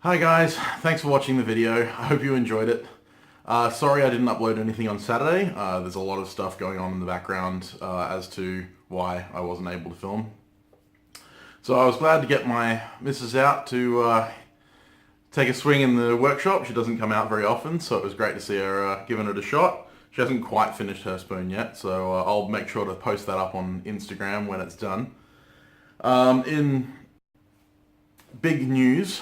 Hi guys, thanks for watching the video. I hope you enjoyed it. Sorry I didn't upload anything on Saturday. There's a lot of stuff going on in the background as to why I wasn't able to film. So I was glad to get my missus out to take a swing in the workshop. She doesn't come out very often, so it was great to see her giving it a shot. She hasn't quite finished her spoon yet, so I'll make sure to post that up on Instagram when it's done. In big news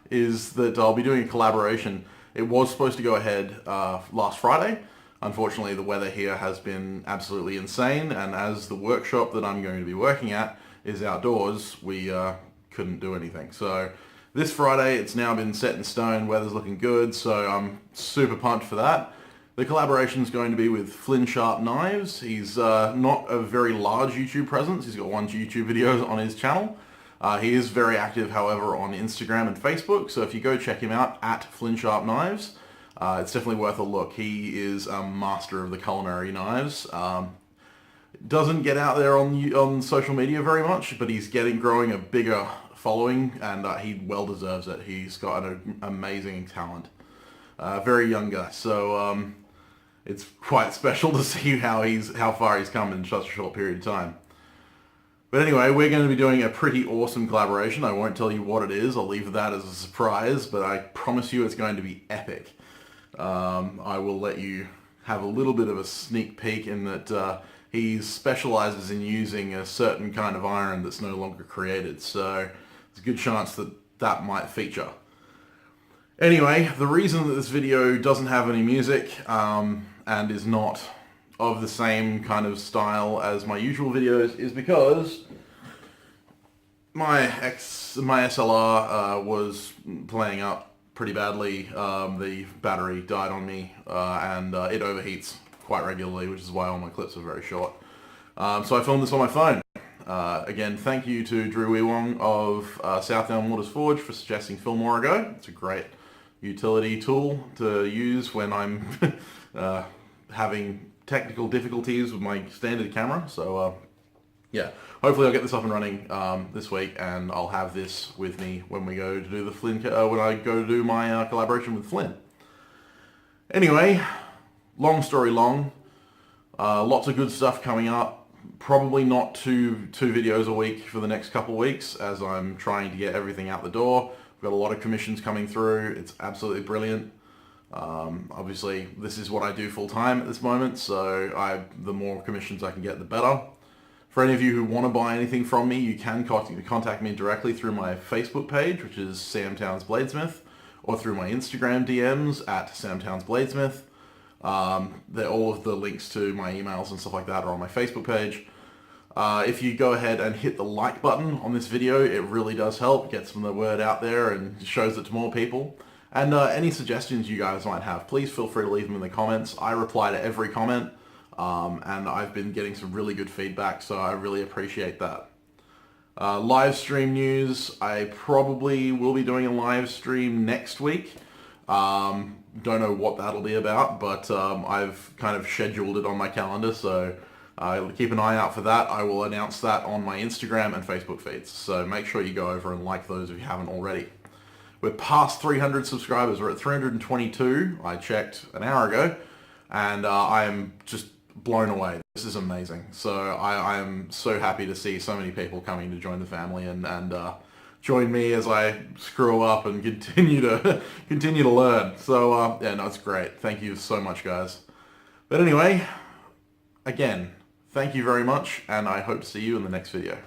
is that I'll be doing a collaboration. It was supposed to go ahead last Friday. Unfortunately, the weather here has been absolutely insane, and as the workshop that I'm going to be working at is outdoors, we couldn't do anything. So this Friday, it's now been set in stone, weather's looking good, so I'm super pumped for that. The collaboration is going to be with Flynn Sharp Knives. He's not a very large YouTube presence. He's got one YouTube video on his channel. He is very active, however, on Instagram and Facebook, so if you go check him out at Flynn Sharp Knives, it's definitely worth a look. He is a master of the culinary knives. Doesn't get out there on social media very much, but he's growing a bigger following, and he well deserves it. He's got an amazing talent. Very young guy, so it's quite special to see how far he's come in such a short period of time. But anyway, we're going to be doing a pretty awesome collaboration. I won't tell you what it is. I'll leave that as a surprise, but I promise you it's going to be epic. I will let you have a little bit of a sneak peek in that he specializes in using a certain kind of iron that's no longer created, so there's a good chance that that might feature. Anyway, the reason that this video doesn't have any music and is not of the same kind of style as my usual videos is because my SLR was playing up pretty badly. The battery died on me and it overheats quite regularly, which is why all my clips are very short. So I filmed this on my phone. Again, thank you to Drew Ewong of Southdown Waters Forge for suggesting Filmora Go. It's a great utility tool to use when I'm having technical difficulties with my standard camera. So yeah, hopefully I'll get this up and running this week, and I'll have this with me when we go to do the Flynn when I go to do my collaboration with Flynn. Anyway, long story long, lots of good stuff coming up. Probably not two videos a week for the next couple of weeks, as I'm trying to get everything out the door. I've got a lot of commissions coming through. It's absolutely brilliant. Obviously, this is what I do full-time at this moment, so the more commissions I can get, the better. For any of you who want to buy anything from me, you can contact me directly through my Facebook page, which is Sam Towns Bladesmith, or through my Instagram DMs at Sam Towns Bladesmith. All of the links to my emails and stuff like that are on my Facebook page. If you go ahead and hit the like button on this video, it really does help, gets the word out there and shows it to more people. And any suggestions you guys might have, please feel free to leave them in the comments. I reply to every comment, and I've been getting some really good feedback, so I really appreciate that. Live stream news, I probably will be doing a live stream next week. Don't know what that'll be about, but I've kind of scheduled it on my calendar, so keep an eye out for that. I will announce that on my Instagram and Facebook feeds, so make sure you go over and like those if you haven't already. We're past 300 subscribers. We're at 322. I checked an hour ago, and I am just blown away. This is amazing. So I am so happy to see so many people coming to join the family and join me as I screw up and continue to learn. So yeah, no, it's great. Thank you so much, guys. But anyway, again, thank you very much, and I hope to see you in the next video.